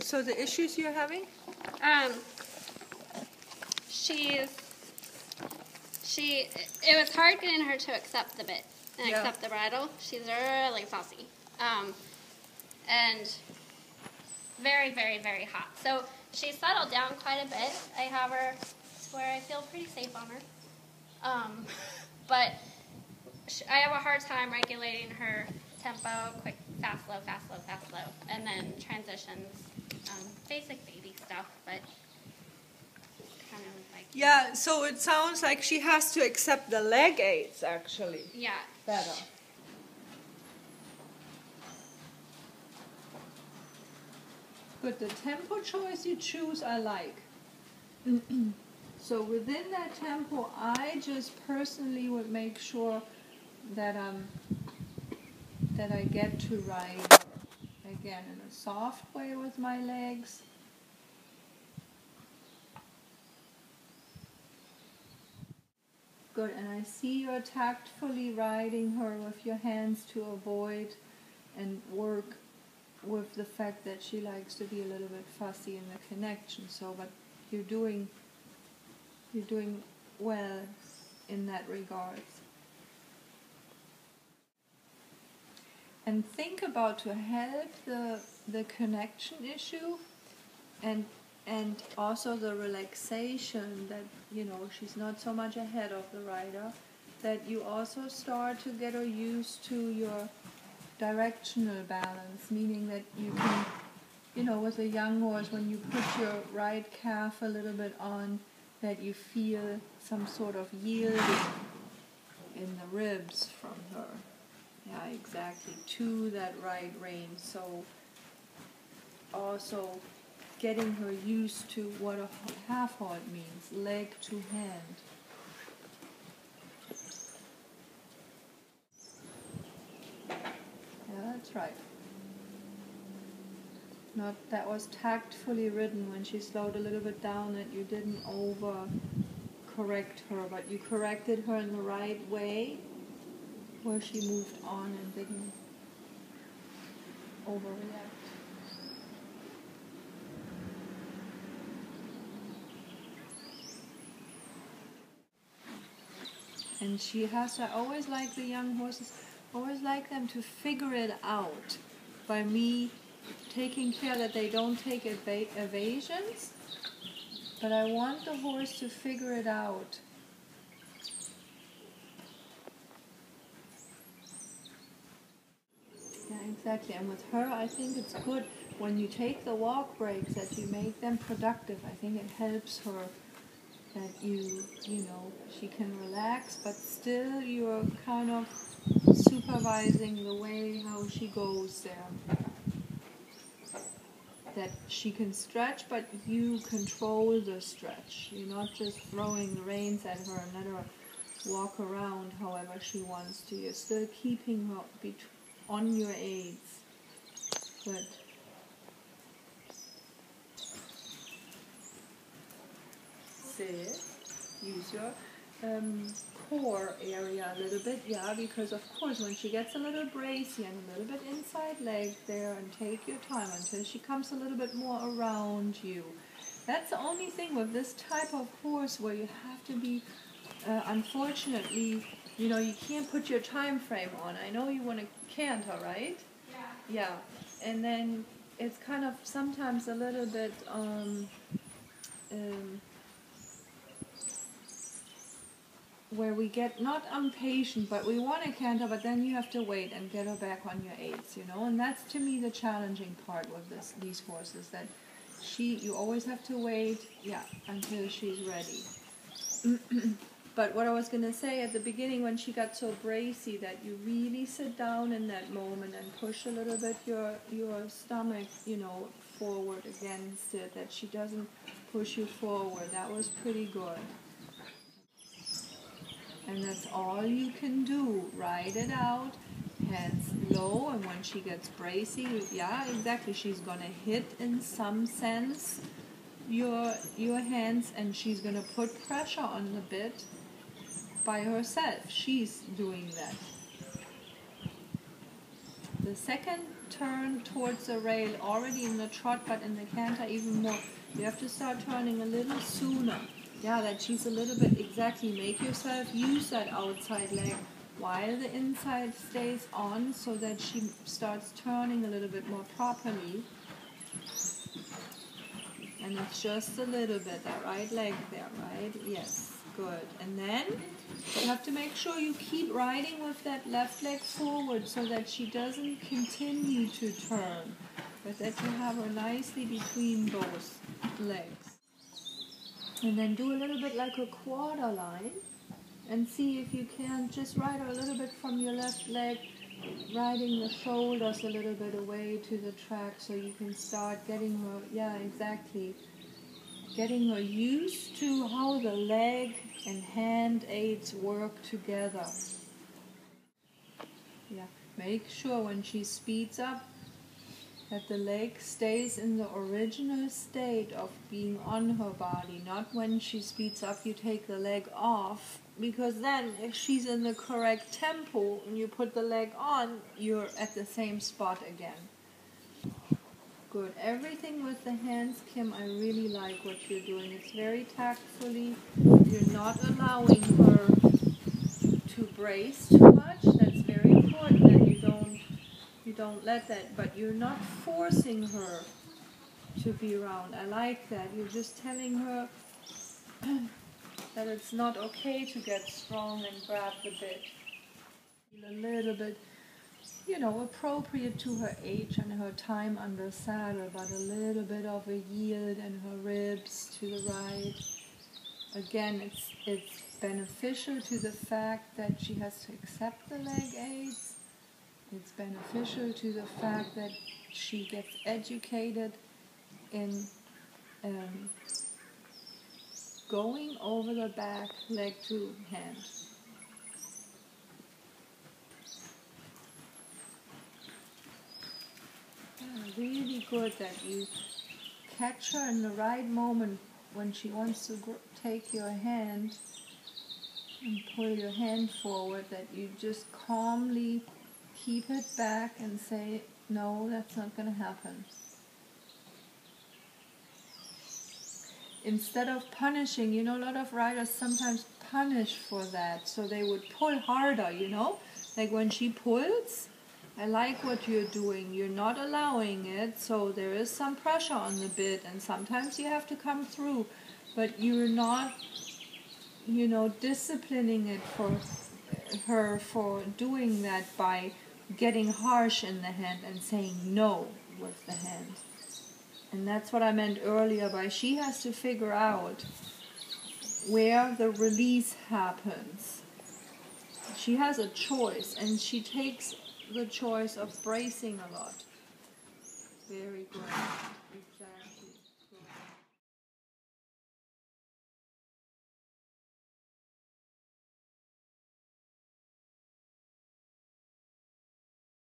So the issues you're having? It was hard getting her to accept the bit and Yeah. accept the bridle. She's really fussy. And very, very, very hot. So she's settled down quite a bit. I have her to where I feel pretty safe on her. But I have a hard time regulating her tempo, quick, fast, slow, fast, slow, fast, slow, and then transitions, basic baby stuff, but kind of like... Yeah, so it sounds like she has to accept the leg aids, actually. Yeah. Better. Good, the tempo choice you choose I like. So within that tempo, I just personally would make sure that that I get to ride again in a soft way with my legs. Good, and I see you're tactfully riding her with your hands to avoid and work with the fact that she likes to be a little bit fussy in the connection. So, but you're doing well in that regard. And think about to help the connection issue and also the relaxation that, you know, she's not so much ahead of the rider, that you also start to get her used to your directional balance, meaning that you can, you know, with a young horse, when you put your right calf a little bit on, that you feel some sort of yielding in the ribs from her. Yeah, exactly, to that right rein. So also getting her used to what a half halt means, leg to hand. Yeah, that's right. Not that was tactfully ridden when she slowed a little bit down, that you didn't over correct her, but you corrected her in the right way, where she moved on and didn't overreact. And she has to, I always like the young horses, always like them to figure it out by me taking care that they don't take evasions, but I want the horse to figure it out. Yeah, exactly. And with her, I think it's good when you take the walk breaks that you make them productive. I think it helps her that you know, she can relax, but still you're kind of supervising the way how she goes there. That she can stretch, but you control the stretch. You're not just throwing the reins at her and let her walk around however she wants to. You're still keeping her on your aids. Good. Sit. Use your core area a little bit, yeah, because of course when she gets a little bracy and a little bit inside leg there, and take your time until she comes a little bit more around you. That's the only thing with this type of horse where you have to be, unfortunately, you know, you can't put your time frame on. I know you want to canter, right? Yeah. Yeah, and then it's kind of sometimes a little bit, where we get not impatient, but we want to canter, but then you have to wait and get her back on your aids, you know. And that's to me the challenging part with these horses, that you always have to wait, yeah, until she's ready. But what I was going to say at the beginning, when she got so bracy, that you really sit down in that moment and push a little bit your stomach, you know, forward against it, that she doesn't push you forward. That was pretty good. And that's all you can do. Ride it out, hands low, and when she gets bracy, yeah, exactly, she's gonna hit in some sense your hands, and she's gonna put pressure on the bit by herself. She's doing that. the second turn towards the rail, already in the trot, but in the canter even more. You have to start turning a little sooner. Yeah, that she's a little bit, exactly, make yourself use that outside leg while the inside stays on, so that she starts turning a little bit more properly. And it's just a little bit, that right leg there, right? Yes, good. And then you have to make sure you keep riding with that left leg forward so that she doesn't continue to turn, but that you have her nicely between both legs. And then do a little bit like a quarter line and see if you can just ride her a little bit from your left leg, riding the shoulders a little bit away to the track so you can start getting her, yeah, exactly, getting her used to how the leg and hand aids work together. Yeah, make sure when she speeds up that the leg stays in the original state of being on her body, not when she speeds up you take the leg off, because then if she's in the correct tempo and you put the leg on, you're at the same spot again. Good. Everything with the hands, Kim, I really like what you're doing. It's very tactfully. You're not allowing her to brace too much. That's very important that you don't let that, but you're not forcing her to be round. I like that. You're just telling her that it's not okay to get strong and grab the bit. A little bit, appropriate to her age and her time under saddle, but a little bit of a yield and her ribs to the right. Again, it's beneficial to the fact that she has to accept the leg aids. It's beneficial to the fact that she gets educated in going over the back leg to hand. Really good that you catch her in the right moment when she wants to take your hand and pull your hand forward, that you just calmly keep it back and say, no, that's not going to happen. Instead of punishing, a lot of riders sometimes punish for that, so they would pull harder, like when she pulls, I like what you're doing. You're not allowing it, so there is some pressure on the bit, and sometimes you have to come through, but you're not, disciplining it for her for doing that by getting harsh in the hand and saying no with the hand. And that's what I meant earlier by she has to figure out where the release happens. She has a choice, and she takes the choice of bracing a lot. Very good.